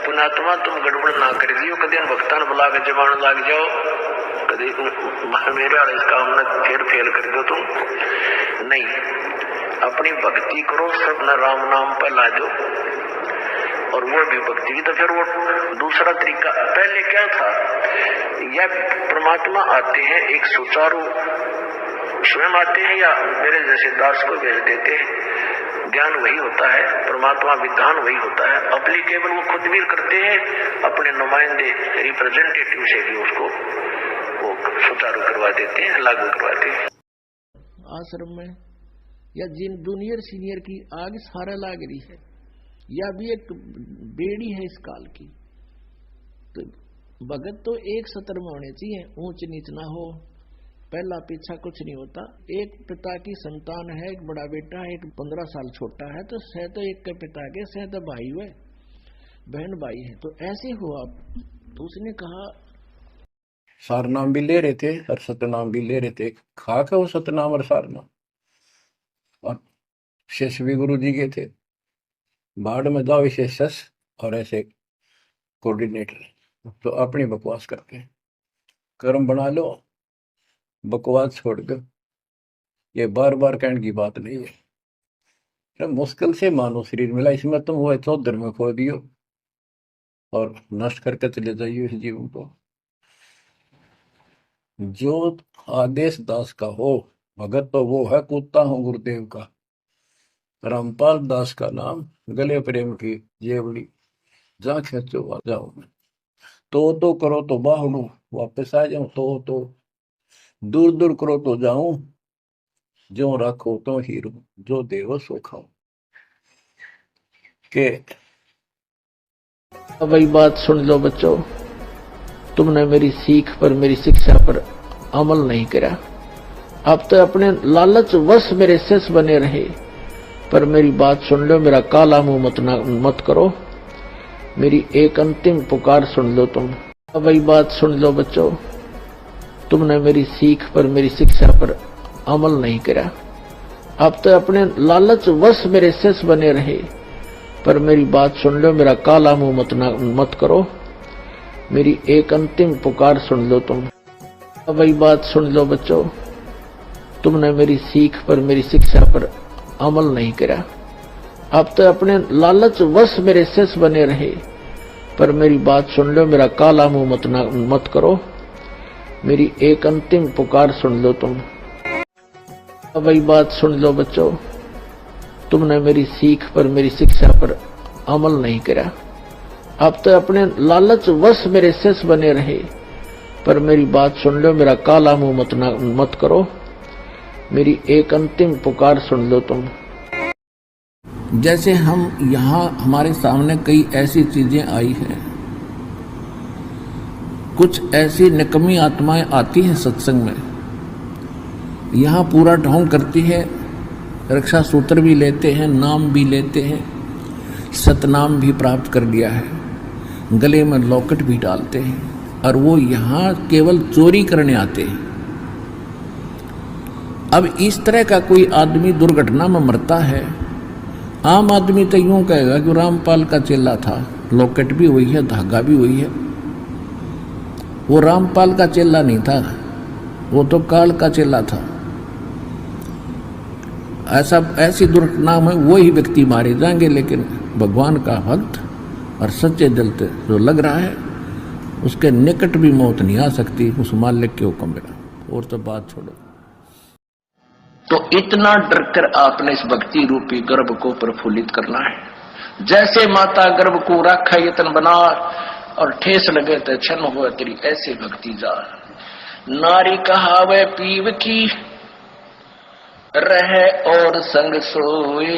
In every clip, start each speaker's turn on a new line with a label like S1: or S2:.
S1: पुणात्मा तुम गड़बड़ ना कर दियो, कदे भक्तान बुला के जमान लाग जाओ, कदे मेरे वाले इस काम में फिर फेल कर दो तुम नहीं। अपनी भक्ति करो, सब न राम नाम पर ला दो, और वो भी भक्ति की। तो फिर वो दूसरा तरीका पहले क्या था, या परमात्मा आते हैं एक सुचारू स्वयं आते हैं, या मेरे जैसे दास को भेज देते हैं। ज्ञान वही होता है, परमात्मा विधान वही होता है, अप्लीकेबल वो खुद भी करते हैं, अपने नुमाइंदे रिप्रेजेंटेटिव से भी उसको वो सुचारू करवा देते हैं, लागू करवाते हैं।
S2: आश्रम में या जिन जूनियर सीनियर की आग सारा लाग रही है, या भी एक बेड़ी है इस काल की, तो भगत तो एक सत्र में होने चाहिए, ऊंच नीच ना हो, पहला पीछा कुछ नहीं होता। एक पिता की संतान है, एक बड़ा बेटा है, एक 15 साल छोटा है, तो सह तो एक के पिता के, सह तो भाई हुए, बहन भाई है, तो ऐसे हुआ। तो उसने कहा
S3: सारनाम भी ले रहे थे और सतनाम भी ले रहे थे, खाक है वो सतनाम और सारनाम। और शिष्य भी गुरु जी के थे, बाढ़ में जाओ विशेष और ऐसे कोऑर्डिनेटर, तो अपनी बकवास करके कर्म बना लो, बकवास छोड़कर। ये बार बार कहने की बात नहीं है, तो मुश्किल से मानो शरीर मिला, इसमें तुम वो चौधर में खो दियो और नष्ट करके चले जाइए इस जीवन को। जो आदेश दास का हो भगत, तो वो है कूदता हूँ गुरुदेव का। रामपाल दास का नाम, गले प्रेम की जेवड़ी, जा खेचो आ जाओ मैं, तो करो तो बाहू वापस आ जाऊं, तो दूर दूर करो तो जाऊं, जो रखो तो हीरो, जो देवो सो खाओ। के
S2: वही बात सुन लो बच्चों, तुमने मेरी सीख पर, मेरी शिक्षा पर अमल नहीं करा, अब तो अपने लालच वश मेरे शिष्य बने रहे। पर मेरी बात सुन लो, मेरा काला मुंह मत करो, मेरी एक अंतिम पुकार सुन लो तुम। वही बात सुन लो बच्चों, तुमने मेरी सीख पर, मेरी शिक्षा पर अमल नहीं करा, अब तो अपने लालच वश मेरे शिष्य बने रहे। पर मेरी बात सुन लो, मेरा काला मुंह मत करो, मेरी एक अंतिम पुकार सुन लो तुम। वही बात सुन लो बच्चों, तुमने मेरी सीख पर, मेरी शिक्षा पर अमल नहीं करा, अब तो अपने लालच वश मेरे शिष्य बने रहे। पर मेरी बात सुन लो, मेरा काला मुंह मत करो, मेरी एक अंतिम पुकार सुन लो तुम। वही बात सुन लो बच्चों, तुमने मेरी सीख पर, मेरी शिक्षा पर अमल नहीं करा, अब तो अपने लालच वश मेरे शिष्य बने रहे। पर मेरी बात सुन लो, मेरा काला मुंह मत करो, मेरी एक अंतिम पुकार सुन लो तुम। जैसे हम यहाँ हमारे सामने कई ऐसी चीजें आई हैं, कुछ ऐसी निकम्मी आत्माएं आती हैं सत्संग में, यहाँ पूरा ढोंग करती है, रक्षा सूत्र भी लेते हैं, नाम भी लेते हैं, सतनाम भी प्राप्त कर लिया है, गले में लॉकेट भी डालते हैं, और वो यहाँ केवल चोरी करने आते हैं। अब इस तरह का कोई आदमी दुर्घटना में मरता है, आम आदमी तो यूं कहेगा कि रामपाल का चेला था, लॉकेट भी वही है, धागा भी वही है। वो रामपाल का चेला नहीं था, वो तो काल का चेला था। ऐसी दुर्घटना में वही व्यक्ति मारे जाएंगे, लेकिन भगवान का भक्त और सच्चे दिल से जो लग रहा है, उसके निकट भी मौत नहीं आ सकती, उस मालिक के हुक्म बिना। और तो बात छोड़ो।
S1: तो इतना डर कर आपने इस भक्ति रूपी गर्भ को प्रफुल्लित करना है। जैसे माता गर्भ को राखा यतन बना, और ठेस लगे तो क्षण हो तेरी ऐसे भक्ति जा। नारी कहावे पीव की, रहे और संग सोए,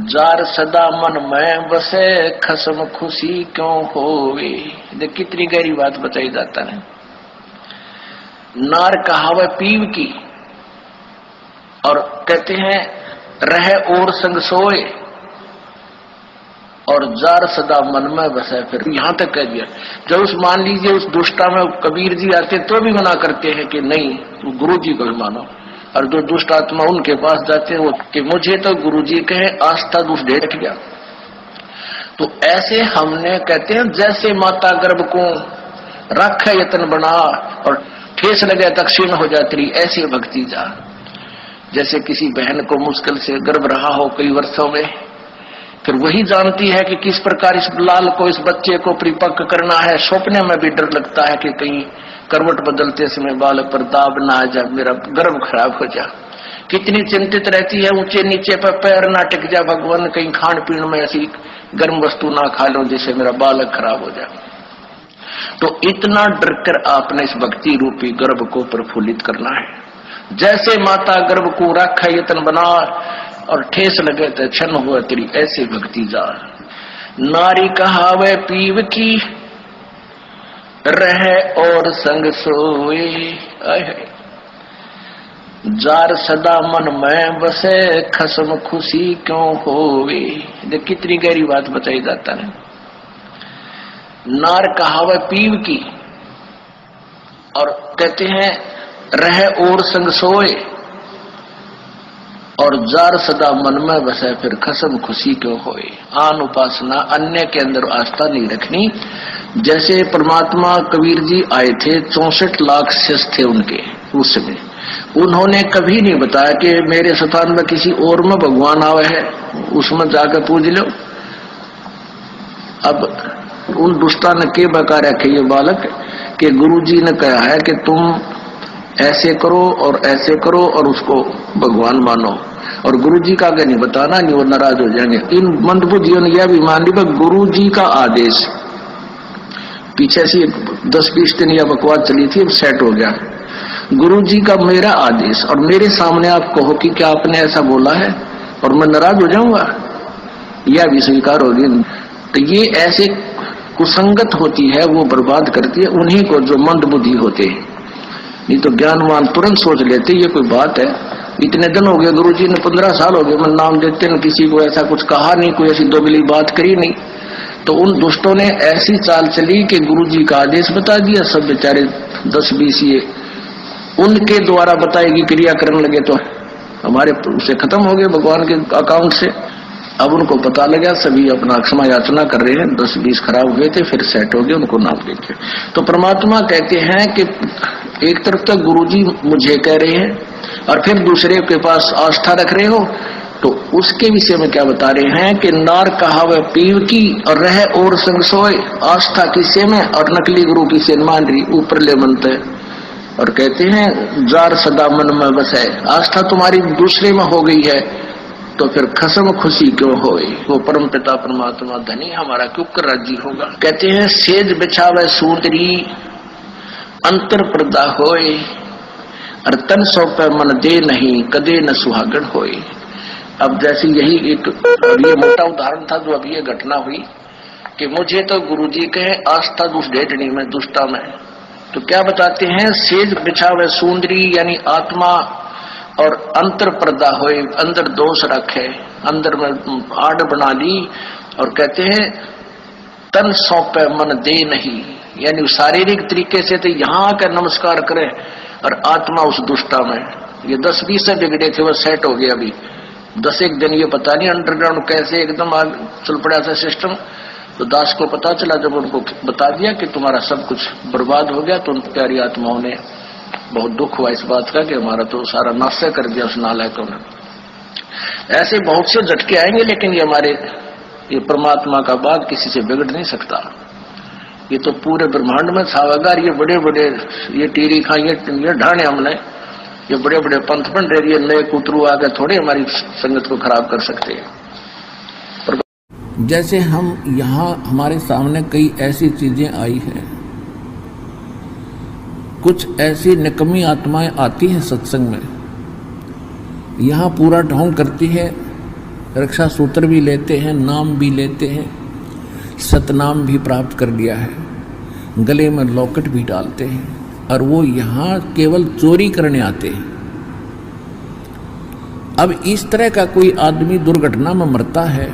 S1: जार सदा मन में बसे, खसम खुशी क्यों होवे। देख कितनी गहरी बात बताई जाता है। नार कहावे पीव की, और कहते हैं रहे और संग सोए, और जार सदा मन में बसे। फिर यहां तक कह दिया, जब उस मान लीजिए उस दुष्टा में कबीर जी आते तो भी मना करते हैं कि नहीं, तो गुरु जी को भी मानो। और जो दुष्ट आत्मा उनके पास जाते हैं वो कि मुझे तो गुरु जी कहे, आस्था दुष्ट डेट गया।
S2: तो ऐसे हमने कहते हैं जैसे माता गर्भ को रख यतन बना और ठेस लगे तक क्षीण हो जाती रही, ऐसी भक्ति जा। जैसे किसी बहन को मुश्किल से गर्भ रहा हो कई वर्षों में, फिर वही जानती है कि किस प्रकार इस लाल को, इस बच्चे को परिपक्व करना है। सपने में भी डर लगता है कि कहीं करवट बदलते समय बालक पर दाब ना आ जाए, मेरा गर्भ खराब हो जाए। कितनी चिंतित रहती है, ऊंचे नीचे पर पैर ना टिक जाए, भगवान कहीं खान पीन में ऐसी गर्म वस्तु ना खा लो जिससे मेरा बालक खराब हो जाए। तो इतना डर कर आपने इस भक्ति रूपी गर्भ को प्रफुल्लित करना है। जैसे माता गर्भ को रख यतन बना और ठेस लगे तो क्षण हुआ तेरी, ऐसे भक्ति जा। नारी कहावे पीव की रहे और संग सोए, जार सदा मन में बसे खसम खुशी क्यों होवे। देख कितनी गहरी बात बताई जाता है। नार कहावे पीव की, और कहते हैं रहे और संग सोए, और जार सदा मन में बसे फिर खसम खुशी क्यों होए। आन उपासना, अन्य के अंदर आस्था नहीं रखनी। जैसे परमात्मा कबीर जी आए थे, 64 लाख शिष्य थे उनके उस समय, उन्होंने कभी नहीं बताया कि मेरे स्थान में किसी और में भगवान आवे है, उसमें जाकर पूज लो। अब उन दुष्टा ने के बका रखे ये बालक कि गुरुजी ने कहा है कि तुम ऐसे करो और ऐसे करो और उसको भगवान मानो, और गुरुजी का आगे नहीं बताना, नहीं वो नाराज हो जाएंगे। इन मंदबुद्धियों ने यह भी मान लिया गुरुजी का आदेश। पीछे से 10-20 दिन यह बकवास चली थी, अब सेट हो गया। गुरुजी का मेरा आदेश और मेरे सामने आप कहो कि क्या आपने ऐसा बोला है और मैं नाराज हो जाऊंगा, यह भी स्वीकार होगी। तो ये ऐसे कुसंगत होती है, वो बर्बाद करती है उन्हीं को जो मंद बुद्धि होते हैं। नहीं तो ज्ञानवान तुरंत सोच लेते ये कोई बात है। इतने दिन हो गए गुरुजी ने, 15 साल हो गए मैं नाम देते न, किसी को ऐसा कुछ कहा नहीं, कोई ऐसी दोबिली बात करी नहीं। तो उन दुष्टों ने ऐसी चाल चली कि गुरुजी का आदेश बता दिया, सब बेचारे 10-20 ये उनके द्वारा बताएगी क्रिया करने लगे, तो हमारे उसे खत्म हो गए भगवान के अकाउंट से। अब उनको पता लगा, सभी अपना क्षमा याचना कर रहे हैं। 10-20 खराब हुए थे, फिर सेट हो गए, उनको नाम देते। तो परमात्मा कहते हैं कि एक तरफ तक गुरुजी मुझे कह रहे हैं और फिर दूसरे के पास आस्था रख रहे हो, तो उसके विषय में क्या बता रहे हैं कि नार कहावे पीव की और रहे और संग सोए। आस्था किसे में और नकली गुरु किसे मान रही, ऊपर ले मनते। और कहते हैं जार सदा मन में बसे, आस्था तुम्हारी दूसरे में हो गई है तो फिर खसम खुशी क्यों होए। वो परम पिता परमात्मा धनी हमारा क्यों कर राजी होगा। कहते हैं सेज बिछावे सूंदरी अंतर पर्दा होए, और तन सौंपे मन दे नहीं कदे न सुहागण होए। अब जैसे यही एक ये मोटा उदाहरण था जो अभी ये घटना हुई कि मुझे तो गुरुजी कहे आस्था दुष्ट ढेटनी में दुष्टा में, तो क्या बताते हैं सेज बिछावे सूंदरी यानी आत्मा और अंतर पर्दा होए, अंदर दोष रखे, अंदर में आड़ बना ली। और कहते हैं तन सौंपे मन दे नहीं, यानी शारीरिक तरीके से तो यहाँ आकर नमस्कार करें और आत्मा उस दुष्टा में। ये 10-20 से बिगड़े थे, वो सेट हो गए। अभी 10 दिन ये पता नहीं अंडरग्राउंड कैसे एकदम आग चल पड़ा था सिस्टम। तो दास को पता चला, जब उनको बता दिया कि तुम्हारा सब कुछ बर्बाद हो गया, तो उन प्यारी आत्माओं ने बहुत दुख हुआ इस बात का कि हमारा तो सारा नाश कर दिया उस नालायकों ने। ऐसे बहुत से झटके आएंगे, लेकिन ये परमात्मा का बाग किसी से बिगड़ नहीं सकता। ये तो पूरे ब्रह्मांड में छावेगा। ये बड़े बड़े ये टीरी खा ये ढाने हमने, ये बड़े बड़े पंथ बन रहे, ये नए कुतरू आगे थोड़े हमारी संगत को खराब कर सकते हैं।
S3: जैसे हम यहाँ हमारे सामने कई ऐसी चीजें आई हैं, कुछ ऐसी निकम्मी आत्माएं आती हैं सत्संग में, यहाँ पूरा ढोंग करती है, रक्षा सूत्र भी लेते हैं, नाम भी लेते हैं, सतनाम भी प्राप्त कर लिया है, गले में लॉकेट भी डालते हैं, और वो यहाँ केवल चोरी करने आते हैं। अब इस तरह का कोई आदमी दुर्घटना में मरता है,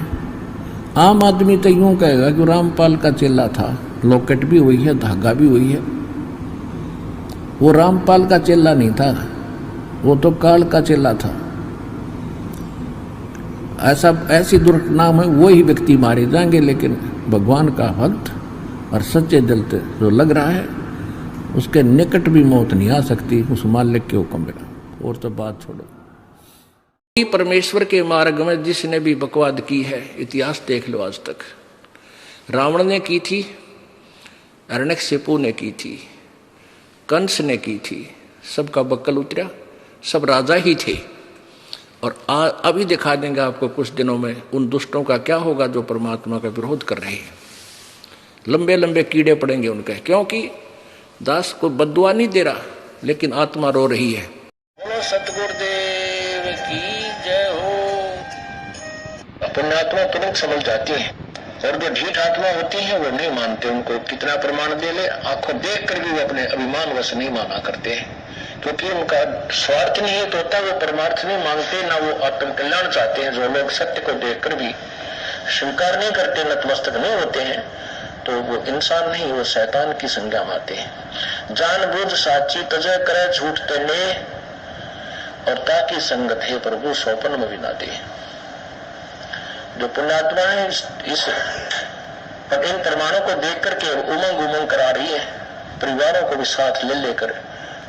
S3: आम आदमी तो यूं कहेगा कि रामपाल का चेला था, लॉकेट भी वही है, धागा भी वही है। वो रामपाल का चेला नहीं था, वो तो काल का चेला था।
S2: ऐसी दुर्घटना में वही व्यक्ति मारे जाएंगे, लेकिन भगवान का भक्त और सच्चे दिल से जो लग रहा है उसके निकट भी मौत नहीं आ सकती उस मालिक के हुक्म बिना। और तो बात छोड़ो, परमेश्वर के मार्ग में जिसने भी बकवाद की है, इतिहास देख लो आज तक। रावण ने की थी, हिरण्यकशिपु ने की थी, कंस ने की थी, सबका बक्कल उतरा, सब राजा ही थे। और अभी दिखा देंगे आपको कुछ दिनों में उन दुष्टों का क्या होगा जो परमात्मा का विरोध कर रहे हैं। लंबे लंबे कीड़े पड़ेंगे उनके, क्योंकि दास को बद्दुआ नहीं दे रहा, लेकिन आत्मा रो रही है।
S1: बोलो सतगुरुदेव की जय हो। पुण्यात्मा तुरंत समझ जाती है, और जो ढीठ आत्मा होती है वो नहीं मानते। उनको कितना प्रमाण दे ले, आंखों देख कर भी वो अपने अभिमान वश नहीं माना करते हैं, क्योंकि उनका स्वार्थ नहीं है तो होता, वो परमार्थ नहीं मांगते, ना वो आत्म कल्याण चाहते हैं। जो लोग सत्य को देखकर भी स्वीकार नहीं करते, नतमस्तक नहीं होते हैं, तो वो इंसान नहीं, वो शैतान की संज्ञा में आते हैं। जानबूझ साची तजय करे झूठ तेने, और ताकि संगत है प्रभु सौपन में भी ना दे। जो पुण्यात्मा है इस इन प्रमाणों को देख करके उमंग उमंग करा रही है, परिवारों को भी साथ ले लेकर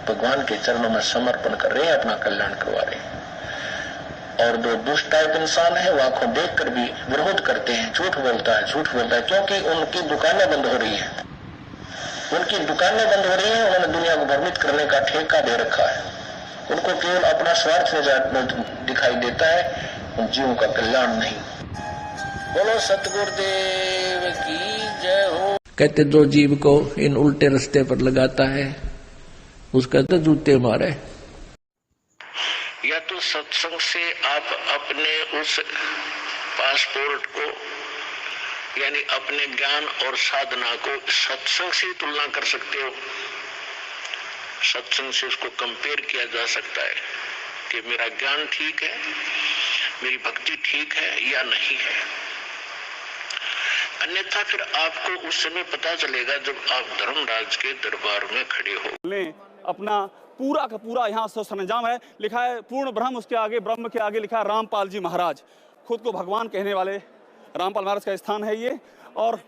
S1: भगवान के चरणों में समर्पण कर रहे हैं, अपना कल्याण करवा रहे हैं। और जो दुष्ट टाइप इंसान है वो आंखों देख कर भी विरोध करते हैं, झूठ बोलता है, क्योंकि उनकी दुकानें बंद हो रही है, उनकी दुकानें बंद हो रही है। उन्होंने दुनिया को भ्रमित करने का ठेका दे रखा है, उनको केवल अपना स्वार्थ दिखाई देता है, जीवों का कल्याण नहीं। बोलो सतगुरुदेव की जय हो।
S2: कहते जो जीव को इन उल्टे रास्ते पर लगाता है उसका तो जूते मारे।
S1: या तो सत्संग से आप अपने उस पासपोर्ट को, यानी अपने ज्ञान और साधना को सत्संग से तुलना कर सकते हो। सत्संग से उसको कंपेयर किया जा सकता है कि मेरा ज्ञान ठीक है, मेरी भक्ति ठीक है या नहीं है। अन्यथा फिर आपको उस समय पता चलेगा जब आप धर्मराज के दरबार में खड़े हो।
S4: अपना पूरा का पूरा यहाँ सरंजाम है, लिखा है पूर्ण ब्रह्म, उसके आगे ब्रह्म के आगे लिखा है रामपाल जी महाराज। खुद को भगवान कहने वाले रामपाल महाराज का स्थान है ये। और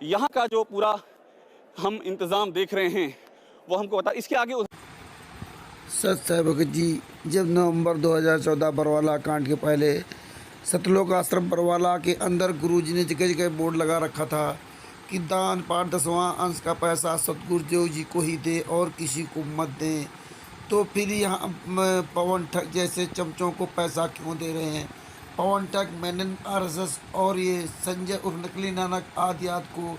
S4: यहाँ का जो पूरा हम इंतजाम देख रहे हैं वो हमको बता, इसके आगे
S5: सच है भगत जी। जब नवंबर 2014 बरवाला कांड के पहले सतलोक आश्रम बरवाला के अंदर गुरुजी ने जगह जगह बोर्ड लगा रखा था कि दान पाठ 10वां अंश का पैसा सतगुरुदेव जी को ही दे और किसी को मत दें। तो फिर यहाँ पवन ठग जैसे चमचों को पैसा क्यों दे रहे हैं? पवन ठग, मेनन आरएसएस और ये संजय उर्फ नकली नानक आदि को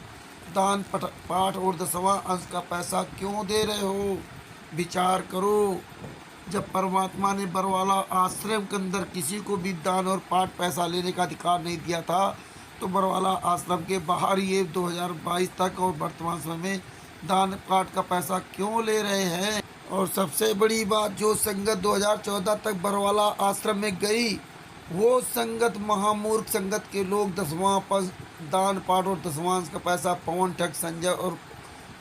S5: दान पाठ और 10वां अंश का पैसा क्यों दे रहे हो? विचार करो। जब परमात्मा ने बरवाला आश्रम के अंदर किसी को भी दान और पाठ पैसा लेने का अधिकार नहीं दिया था, तो बरवाला आश्रम के बाहर ये 2022 तक और वर्तमान समय में दान पाठ का पैसा क्यों ले रहे हैं? और सबसे बड़ी बात, जो संगत 2014 तक बरवाला आश्रम में गई, वो संगत महामूर्ख संगत के लोग 10वां दान पाठ और 10वां का पैसा पवन ठग, संजय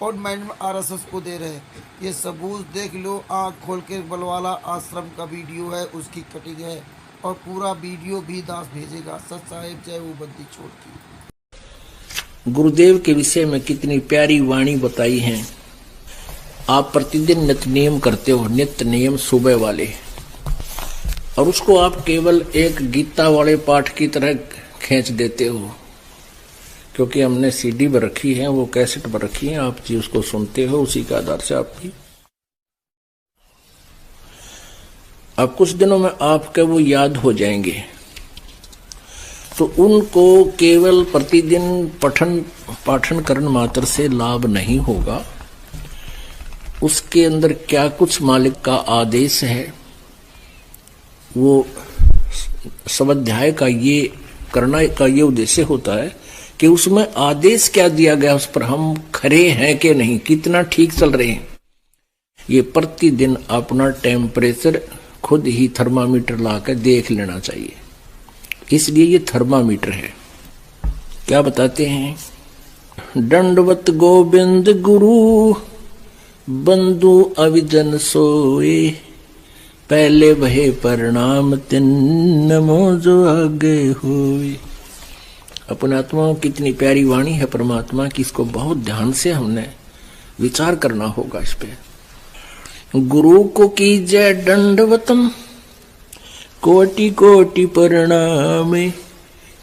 S5: और मैंने आरएसएस को दे रहे हैं। ये सबूत देख लो, आँख खोल के। बरवाला आश्रम का वीडियो है, उसकी कटिंग है, और पूरा वीडियो भी दास भेजेगा। सच साहेब जय वो बंदी छोड़ की।
S2: गुरुदेव के विषय में कितनी प्यारी वाणी बताई है। आप प्रतिदिन नित्य नियम करते हो, नित्य नियम सुबह वाले, और उसको आप केवल एक गीता वाले पाठ की तरह खींच देते हो, क्योंकि हमने सीडी पर रखी है, वो कैसेट पर रखी है, आप जी उसको सुनते हो, उसी के आधार से आपकी अब कुछ दिनों में आपके वो याद हो जाएंगे। तो उनको केवल प्रतिदिन पाठन करने मात्र से लाभ नहीं होगा, उसके अंदर क्या कुछ मालिक का आदेश है, वो स्वाध्याय का ये करना का ये उद्देश्य होता है कि उसमें आदेश क्या दिया गया, उस पर हम खरे हैं कि नहीं, कितना ठीक चल रहे हैं। ये प्रतिदिन अपना टेम्परेचर खुद ही थर्मामीटर लाकर देख लेना चाहिए। इसलिए ये थर्मामीटर है। क्या बताते हैं? दंडवत गोविंद गुरु बंधु अविजन सोए, पहले भय परिणाम तिन्न मोजो आगे हुई। अपने आत्माओं की इतनी प्यारी वाणी है परमात्मा की, इसको बहुत ध्यान से हमने विचार करना होगा इस पे। गुरु को कीजय दंडवतम कोटि कोटि प्रणाम,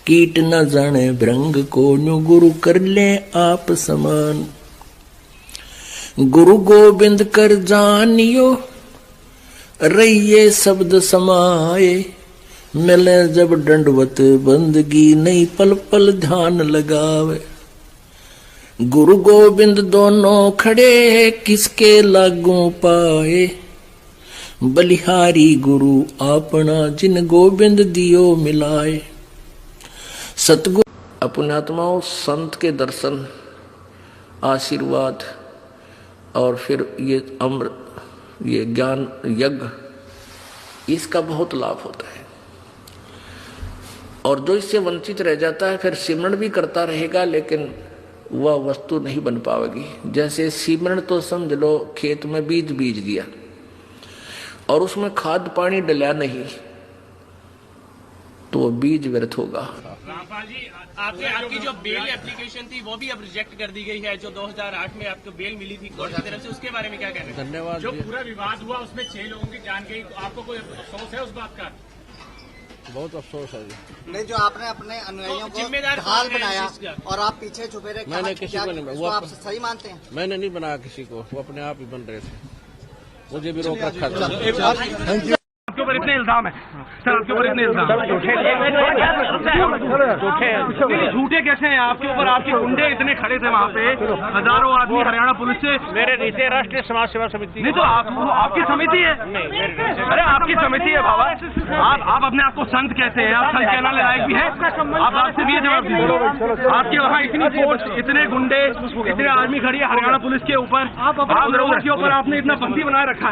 S2: कीट न जाने भृंग को न्यू गुरु कर ले आप समान। गुरु गोविंद कर जानियो रहिए शब्द समाये, मिले जब दंडवत बंदगी नहीं पल पल ध्यान लगावे। गुरु गोविंद दोनों खड़े किसके लागू पाए, बलिहारी गुरु अपना जिन गोविंद दियो मिलाए। सतगुरु अपने आत्माओं संत के दर्शन, आशीर्वाद और फिर ये अमृत, ये ज्ञान यज्ञ, इसका बहुत लाभ होता है। और जो इससे वंचित रह जाता है फिर सिमरण भी करता रहेगा लेकिन वह वस्तु नहीं बन पाएगी। जैसे सिमरण तो समझ लो खेत में बीज बीज दिया और उसमें खाद पानी डला नहीं तो वो बीज व्यर्थ होगा।
S6: रामपाल जी, आपकी जो बेल एप्लीकेशन थी वो भी अब रिजेक्ट कर दी गई है। जो 2008 में आपको बेल मिली थी कोर्ट की तरफ से, उसके बारे में क्या कहना है?
S3: धन्यवाद।
S6: जो पूरा विवाद हुआ उसमें 6 लोगों की जान गई, आपको कोई अफसोस है उस बात का?
S3: बहुत अफसोस है जी।
S7: नहीं, जो आपने अपने अनुयायियों को ढाल बनाया और आप पीछे छुपे रहे,
S3: मैंने किसी को नहीं, वो
S7: आप सही मानते हैं?
S3: मैंने नहीं बनाया किसी को, वो अपने आप ही बन रहे थे, मुझे भी रोक रखा था।
S6: आपके ऊपर इतने इल्जाम है सर, आपके ऊपर इतने इल्जाम झूठे कैसे हैं आपके ऊपर? आपके गुंडे इतने खड़े थे वहाँ पे, हजारों आदमी हरियाणा पुलिस से।
S3: मेरे नीचे राष्ट्रीय समाज सेवा समिति।
S6: नहीं तो आपकी समिति है? अरे आपकी समिति है बाबा, आप अपने आप को संत कहते हैं, आप संत कहने लायक भी है? आप आपसे भी ये जवाब दीजिए। आपके वहाँ इतनी फोर्स, इतने गुंडे, इतने आर्मी खड़ी है हरियाणा पुलिस के ऊपर, आप उनके ऊपर आपने इतना बंदी बनाए रखा है।